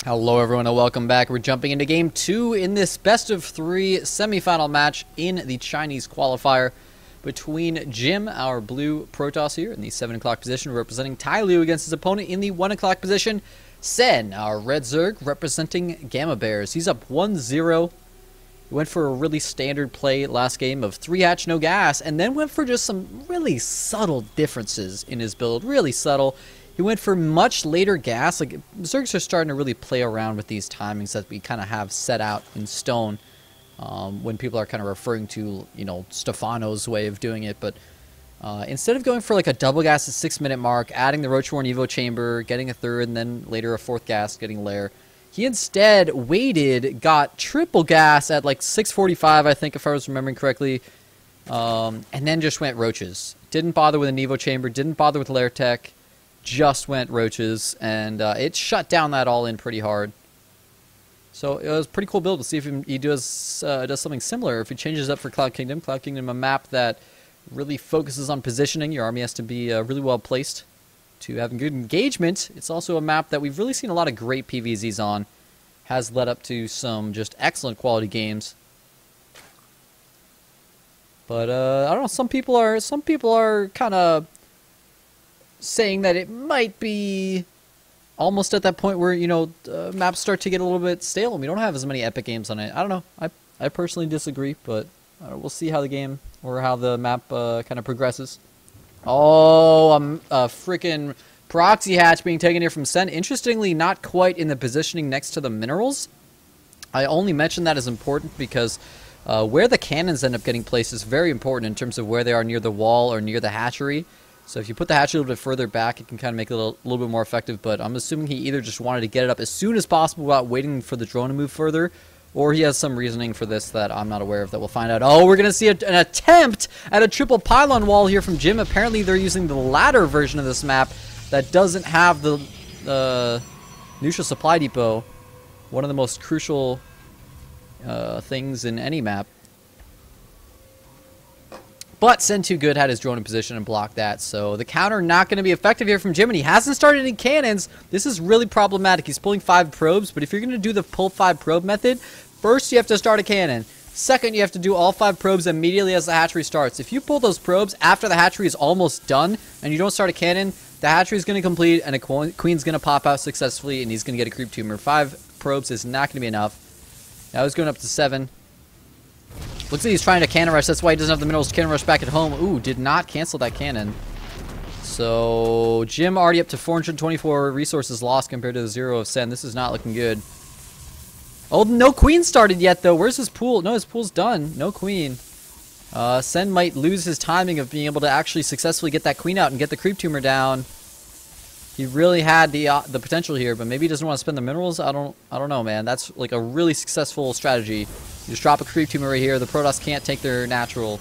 Hello everyone and welcome back. We're jumping into game 2 in this best of 3 semifinal match in the Chinese qualifier between Jim, our blue Protoss here in the 7 o'clock position, representing TyLoo against his opponent in the 1 o'clock position, Sen, our red Zerg, representing Gamma Bears. He's up 1-0. He went for a really standard play last game of 3 hatch, no gas, and then went for just some really subtle differences in his build. Really subtle. He went for much later gas. Like, Zergs are starting to really play around with these timings that we kind of have set out in stone when people are kind of referring to, you know, Stefano's way of doing it. But instead of going for like a double gas at 6-minute mark, adding the Roach-Warren Evo chamber, getting a third, and then later a 4th gas, getting lair, he instead waited, got triple gas at like 6:45, I think, if I was remembering correctly, and then just went roaches. Didn't bother with an Evo chamber, didn't bother with lair tech. Just went roaches, and it shut down that all in pretty hard. So it was a pretty cool build. We'll see if he does something similar. If he changes up for Cloud Kingdom. Cloud Kingdom, a map that really focuses on positioning. Your army has to be really well placed to have good engagement. It's also a map that we've really seen a lot of great PvZs on. Has led up to some just excellent quality games. But I don't know. Some people are kind of saying that it might be almost at that point where, you know, maps start to get a little bit stale and we don't have as many epic games on it. I don't know. I personally disagree, but we'll see how the game or how the map kind of progresses. Oh, a freaking proxy hatch being taken here from Sen. Interestingly, not quite in the positioning next to the minerals. I only mention that as important because where the cannons end up getting placed is very important in terms of where they are near the wall or near the hatchery. So if you put the hatchery a little bit further back, it can kind of make it a little bit more effective. But I'm assuming he either just wanted to get it up as soon as possible without waiting for the drone to move further, or he has some reasoning for this that I'm not aware of that we'll find out. Oh, we're going to see an attempt at a triple pylon wall here from Jim. Apparently they're using the latter version of this map that doesn't have the neutral supply depot, one of the most crucial things in any map. But Sen Too Good had his drone in position and blocked that, so the counter not going to be effective here from Jim, and he hasn't started any cannons. This is really problematic. He's pulling 5 probes, but if you're going to do the pull 5 probe method, first you have to start a cannon. Second, you have to do all 5 probes immediately as the hatchery starts. If you pull those probes after the hatchery is almost done and you don't start a cannon, the hatchery is going to complete and a queen's going to pop out successfully and he's going to get a creep tumor. 5 probes is not going to be enough. Now he's going up to 7. Looks like he's trying to cannon rush. That's why he doesn't have the minerals to cannon rush back at home. Ooh, did not cancel that cannon. So Jim already up to 424 resources lost compared to the 0 of Sen. This is not looking good. Oh, no queen started yet, though. Where's his pool? No, his pool's done. No queen. Sen might lose his timing of being able to actually successfully get that queen out and get the creep tumor down. He really had the potential here, but maybe he doesn't want to spend the minerals. I don't know, man. That's like a really successful strategy. You just drop a creep tumor right here. The Protoss can't take their natural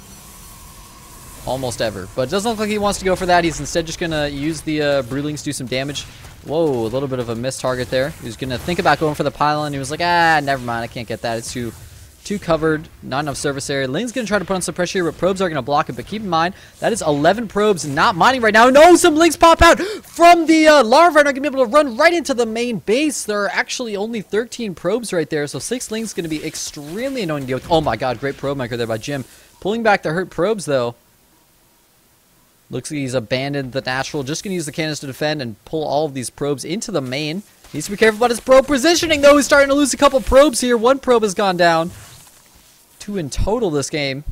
almost ever. But it doesn't look like he wants to go for that. He's instead just going to use the Broodlings to do some damage. Whoa, a little bit of a missed target there. He was going to think about going for the pylon. He was like, never mind. I can't get that. It's too covered. Not enough surface area. Ling's going to try to put on some pressure here, but probes are going to block it. But keep in mind, that is 11 probes not mining right now. No, some Lings pop out from the larva and are going to be able to run right into the main base. There are actually only 13 probes right there, so 6 Lings going to be extremely annoying to deal with. Oh my god, great probe maker there by Jim. Pulling back the hurt probes, though. Looks like he's abandoned the natural. Just going to use the cannons to defend and pull all of these probes into the main. Needs to be careful about his probe positioning, though. He's starting to lose a couple probes here. 1 probe has gone down. 2 in total this game.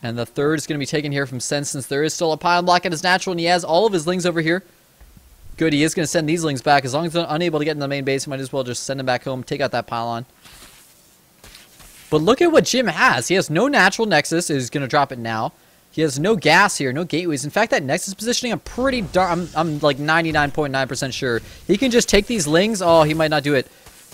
And the third is going to be taken here from Sen since there is still a pylon block at his natural and he has all of his Lings over here. Good, he is going to send these Lings back. As long as they're unable to get in the main base, might as well just send them back home, take out that pylon. But look at what Jim has. He has no natural nexus. He's going to drop it now. He has no gas here, no gateways. In fact, that nexus positioning, I'm pretty darn... I'm like 99.9% sure. He can just take these Lings. Oh, he might not do it.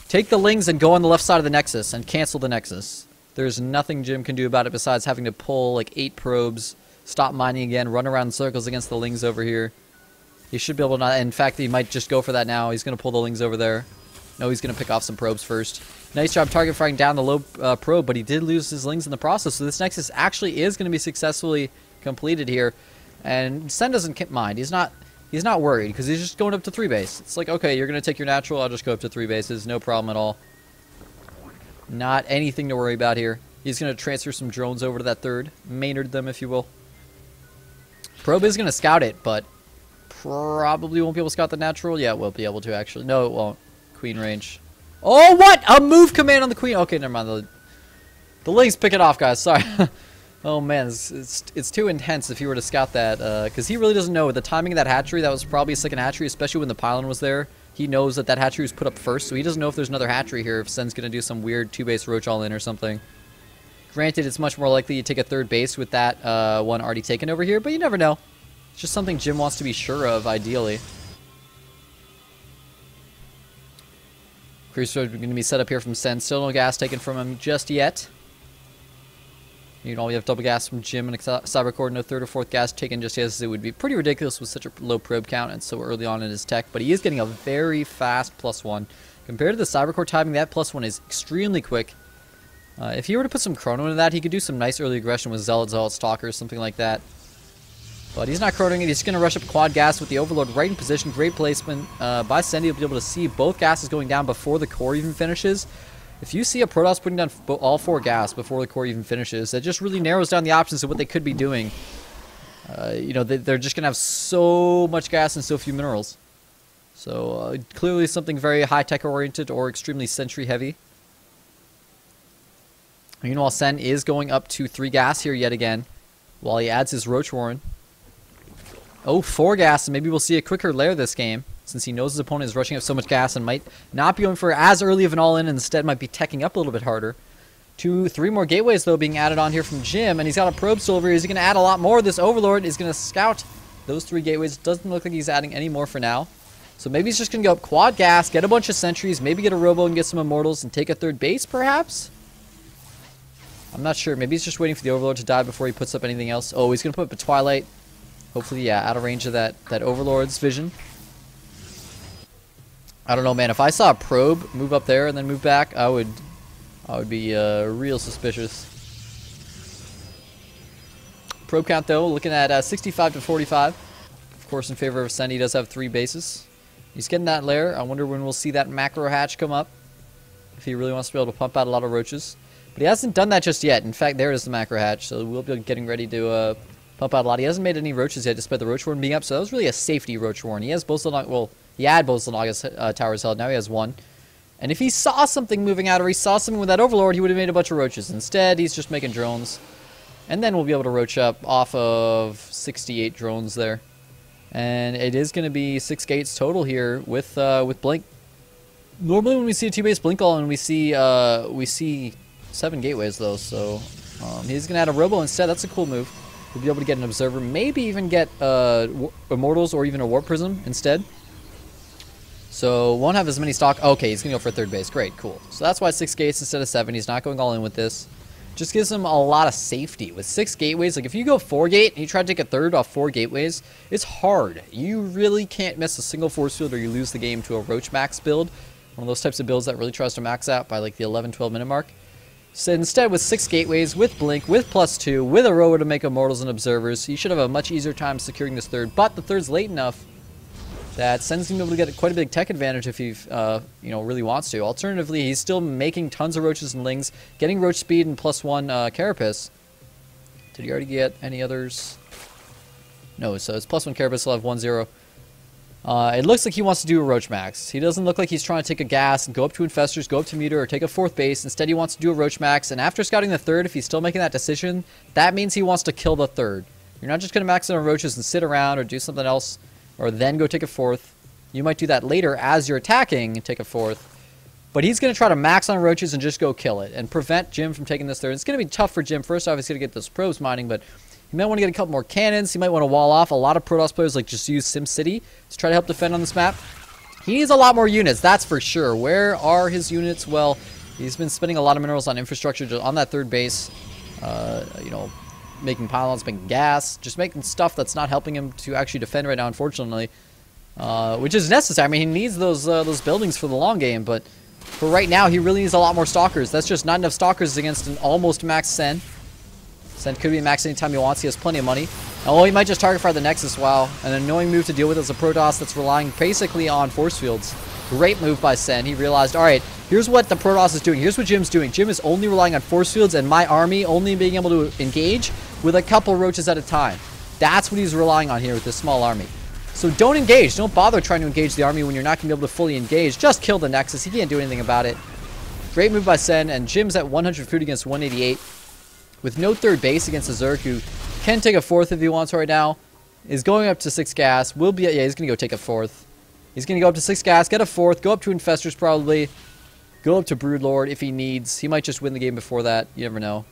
Take the Lings and go on the left side of the nexus and cancel the nexus. There's nothing Jim can do about it besides having to pull like 8 probes, stop mining again, run around in circles against the Lings over here. He should be able to not... In fact, he might just go for that now. He's going to pull the Lings over there. No, he's going to pick off some probes first. Nice job target firing down the low probe, but he did lose his Lings in the process. So this Nexus actually is going to be successfully completed here. And Sen doesn't mind. He's not he's not worried because he's just going up to 3 base. It's like, okay, you're going to take your natural, I'll just go up to 3 bases. No problem at all. Not anything to worry about here. He's going to transfer some drones over to that third. Maynard them, if you will. Probe is going to scout it, but probably won't be able to scout the natural. Yeah, it will be able to, actually. No, it won't. Queen range. Oh, what? A move command on the queen. Okay, never mind. The Lynx pick it off, guys. Sorry. Oh, man. It's too intense if you were to scout that. Because he really doesn't know. The timing of that hatchery, that was probably a second hatchery, especially when the pylon was there. He knows that that hatchery was put up first, so he doesn't know if there's another hatchery here, if Sen's going to do some weird 2-base roach all-in or something. Granted, it's much more likely you take a 3rd base with that one already taken over here, but you never know. It's just something Jim wants to be sure of, ideally. Cruiser going to be set up here from Sen. Still no gas taken from him just yet. You know, we have double gas from Jim and Cybercord. No 3rd or 4th gas taken just yet. It would be pretty ridiculous with such a low probe count and so early on in his tech. But he is getting a very fast +1. Compared to the Cybercore timing, that +1 is extremely quick. If he were to put some chrono into that, he could do some nice early aggression with Zealot, Stalkers, something like that. But he's not chronoing it. He's going to rush up quad gas with the Overlord right in position. Great placement by Sen. He'll be able to see both gases going down before the core even finishes. If you see a Protoss putting down all 4 gas before the core even finishes, that just really narrows down the options of what they could be doing. You know, they're just going to have so much gas and so few minerals. So clearly something very high-tech oriented or extremely sentry heavy. Meanwhile, Sen is going up to 3 gas here yet again, while he adds his Roach Warren. Oh, 4 gas, and maybe we'll see a quicker lair this game, since he knows his opponent is rushing up so much gas and might not be going for as early of an all-in, and instead might be teching up a little bit harder. 2, 3 more gateways, though, being added on here from Jim, and he's got a probe still over here. Is he going to add a lot more? This Overlord is going to scout those 3 gateways. Doesn't look like he's adding any more for now. So maybe he's just going to go up quad gas, get a bunch of sentries, maybe get a robo and get some immortals, and take a 3rd base, perhaps? I'm not sure. Maybe he's just waiting for the Overlord to die before he puts up anything else. Oh, he's going to put up a Twilight. Hopefully, yeah, out of range of that Overlord's vision. I don't know, man. If I saw a probe move up there and then move back, I would be real suspicious. Probe count, though, looking at 65 to 45. Of course, in favor of Sen, he does have 3 bases. He's getting that lair. I wonder when we'll see that macro hatch come up. If he really wants to be able to pump out a lot of roaches. But he hasn't done that just yet. In fact, there is the macro hatch, so we'll be getting ready to pump out a lot. He hasn't made any roaches yet, despite the Roach Warren being up, so that was really a safety Roach Warren. He has both well, he had both Solanagas towers held, now he has 1. And if he saw something moving out, or he saw something with that Overlord, he would have made a bunch of roaches. Instead, he's just making drones. And then we'll be able to roach up off of 68 drones there. And it is going to be 6 gates total here with Blink. Normally when we see a 2-base Blink all, and we see 7 gateways, though, so he's going to add a Robo instead. That's a cool move. We'll be able to get an Observer, maybe even get Immortals or even a Warp Prism instead. So won't have as many stock. Okay, he's going to go for 3rd base. Great, cool. So that's why 6 gates instead of 7. He's not going all in with this. Just gives him a lot of safety. With 6 gateways, like if you go 4 gate and you try to take a 3rd off 4 gateways, it's hard. You really can't miss a single force field or you lose the game to a Roach Max build. One of those types of builds that really tries to max out by like the 11-12 minute mark. So instead, with 6 gateways, with Blink, with +2, with a rower to make Immortals and Observers, you should have a much easier time securing this 3rd. But the 3rd's late enough that Sen's going to be able to get quite a big tech advantage if he really wants to. Alternatively, he's still making tons of roaches and lings, getting roach speed and +1 carapace. Did he already get any others? No, so it's +1 carapace, he'll have 1-0. It looks like he wants to do a Roach Max. He doesn't look like he's trying to take a gas and go up to Infestors, go up to Muter, or take a 4th base. Instead, he wants to do a Roach Max, and after scouting the 3rd, if he's still making that decision, that means he wants to kill the 3rd. You're not just going to max it on roaches and sit around or do something else, or then go take a 4th. You might do that later as you're attacking and take a 4th. But he's going to try to max on roaches and just go kill it, and prevent Jim from taking this 3rd. It's going to be tough for Jim. First off, he's going to get those probes mining, but he might want to get a couple more cannons. He might want to wall off. A lot of Protoss players like just use SimCity to try to help defend on this map. He needs a lot more units, that's for sure. Where are his units? Well, he's been spending a lot of minerals on infrastructure just on that 3rd base. Making pylons, making gas, just making stuff that's not helping him to actually defend right now, unfortunately. Which is necessary. I mean, he needs those buildings for the long game, but for right now, he really needs a lot more Stalkers. That's just not enough Stalkers against an almost max Sen. Sen could be max anytime he wants. He has plenty of money. Oh, he might just target fire the Nexus. Wow. An annoying move to deal with as a Protoss that's relying basically on force fields. Great move by Sen. He realized, all right, here's what the Protoss is doing. Here's what Jim's doing. Jim is only relying on force fields and my army only being able to engage with a couple roaches at a time. That's what he's relying on here with this small army. So don't engage. Don't bother trying to engage the army when you're not going to be able to fully engage. Just kill the Nexus. He can't do anything about it. Great move by Sen. And Jim's at 100 food against 188. With no third base against the Zerg, who can take a fourth if he wants right now. Is going up to 6 gas. Will be, yeah, he's going to go take a fourth. He's going to go up to 6 gas, get a fourth, go up to Infestors probably. Go up to Broodlord if he needs. He might just win the game before that. You never know.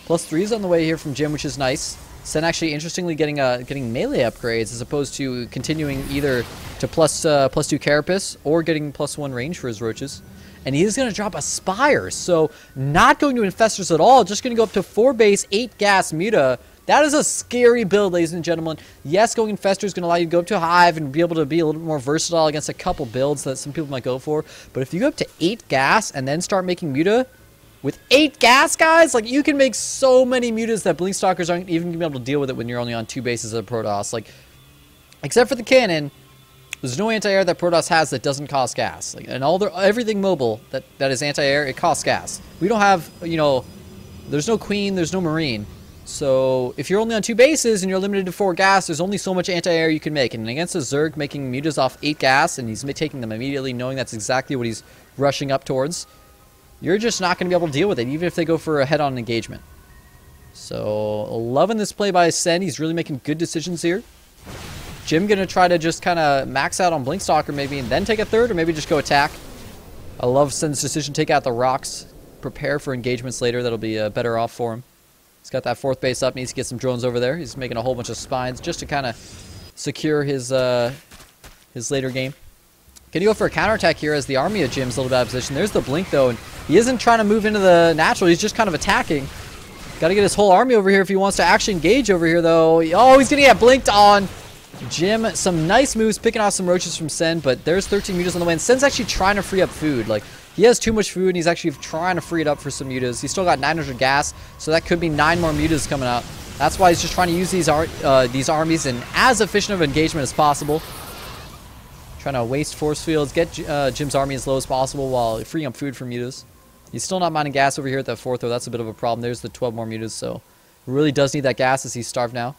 +3's on the way here from Jim, which is nice. Sen actually, interestingly, getting melee upgrades as opposed to continuing either to +2 Carapace or getting +1 range for his roaches. And he is going to drop a Spire, so not going to Infestors at all, just going to go up to 4 base, 8 gas Muta. That is a scary build, ladies and gentlemen. Yes, going Infestor is going to allow you to go up to Hive and be able to be a little bit more versatile against a couple builds that some people might go for. But if you go up to 8 gas and then start making Muta, with 8 gas, guys, like, you can make so many Mutas that Blinkstalkers aren't even going to be able to deal with it when you're only on 2 bases of Protoss. Like, except for the cannon, there's no anti-air that Protoss has that doesn't cost gas. Like, and everything mobile that is anti-air, it costs gas. We don't have, you know, there's no Queen, there's no Marine. So if you're only on 2 bases and you're limited to 4 gas, there's only so much anti-air you can make. And against a Zerg making Mutas off 8 gas, and he's taking them immediately, knowing that's exactly what he's rushing up towards, you're just not going to be able to deal with it, even if they go for a head-on engagement. So, loving this play by Sen. He's really making good decisions here. Jim going to try to just kind of max out on Blinkstalker maybe, and then take a third, or maybe just go attack. I love Sen's decision. Take out the rocks. Prepare for engagements later. That'll be better off for him. He's got that 4th base up. Needs to get some drones over there. He's making a whole bunch of spines just to kind of secure his later game. Can you go for a counterattack here as the army of Jim's a little bit out of position? There's the blink, though, and he isn't trying to move into the natural. He's just kind of attacking. Got to get his whole army over here if he wants to actually engage over here, though. Oh, he's going to get blinked on. Jim, some nice moves, picking off some roaches from Sen, but there's 13 mutas on the way, and Sen's actually trying to free up food. Like, he has too much food, and he's actually trying to free it up for some mutas. He's still got 900 gas, so that could be 9 more mutas coming out. That's why he's just trying to use these armies in as efficient of engagement as possible. Trying to waste force fields, get Jim's army as low as possible while freeing up food for mutas. He's still not mining gas over here at that 4th, though. That's a bit of a problem. There's the 12 more mutas, so really does need that gas as he's starved now.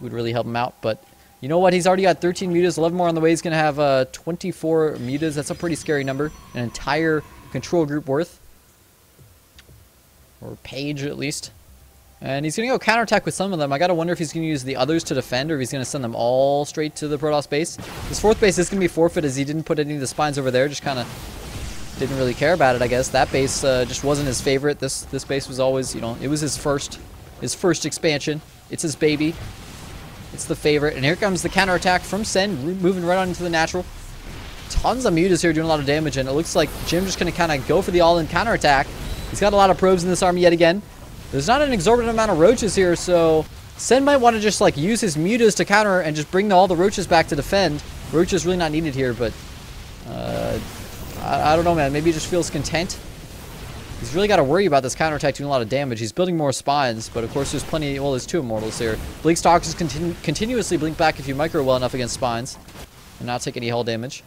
Would really help him out, but you know what? He's already got 13 mutas, 11 more on the way. He's going to have 24 mutas. That's a pretty scary number. An entire control group worth. Or page, at least. And he's going to go counterattack with some of them. I got to wonder if he's going to use the others to defend, or if he's going to send them all straight to the Protoss base. His 4th base is going to be forfeit as he didn't put any of the spines over there. Just kind of didn't really care about it, I guess. That base just wasn't his favorite. This base was always, you know, it was his first expansion. It's his baby. It's the favorite. And here comes the counterattack from Sen, moving right on into the natural. Tons of mutas here doing a lot of damage, and it looks like Jim just going to kind of go for the all-in counterattack. He's got a lot of probes in this army yet again. There's not an exorbitant amount of roaches here, so Sen might want to just like use his mutas to counter and just bring all the roaches back to defend. Roaches really not needed here, but I don't know, man. Maybe he just feels content. He's really got to worry about this counterattack doing a lot of damage. He's building more spines, but of course there's plenty. Well, there's 2 immortals here. Blinkstalkers continuously blink back if you micro well enough against spines and not take any hull damage.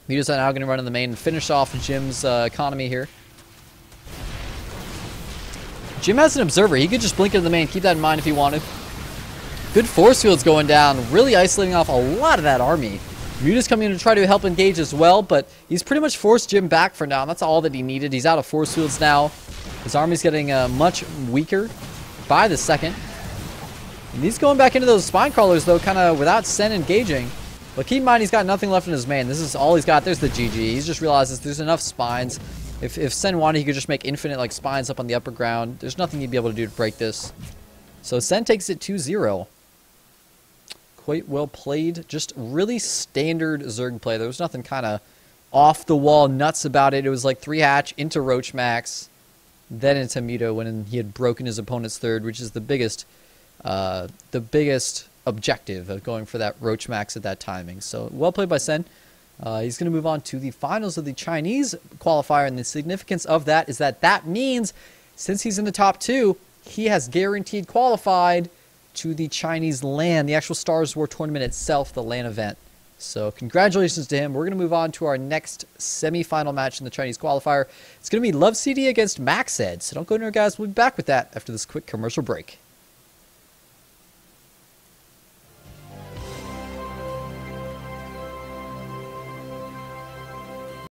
Mutas are now going to run in the main and finish off Jim's economy here. Jim has an observer. He could just blink into the main. Keep that in mind if he wanted. Good force fields going down. Really isolating off a lot of that army. Muta's coming in to try to help engage as well, but he's pretty much forced Jim back for now. That's all that he needed. He's out of force fields now. His army's getting much weaker by the second. And he's going back into those spine crawlers, though, kind of without Sen engaging. But keep in mind, he's got nothing left in his main. This is all he's got. There's the GG. He's just realizes there's enough spines. If Sen wanted, he could just make infinite like spines up on the upper ground. There's nothing he'd be able to do to break this. So Sen takes it 2-0. Quite well played. Just really standard Zerg play. There was nothing kind of off-the-wall nuts about it. It was like 3-hatch into Roach Max, then into Muta when he had broken his opponent's third, which is the biggest objective of going for that Roach Max at that timing. So well played by Sen. He's going to move on to the finals of the Chinese qualifier, and the significance of that is that means since he's in the top 2, he has guaranteed qualified to the Chinese LAN, the actual Stars War tournament itself, the LAN event. So congratulations to him. We're going to move on to our next semifinal match in the Chinese qualifier. It's going to be Love CD against MaxEd. So don't go anywhere, guys. We'll be back with that after this quick commercial break.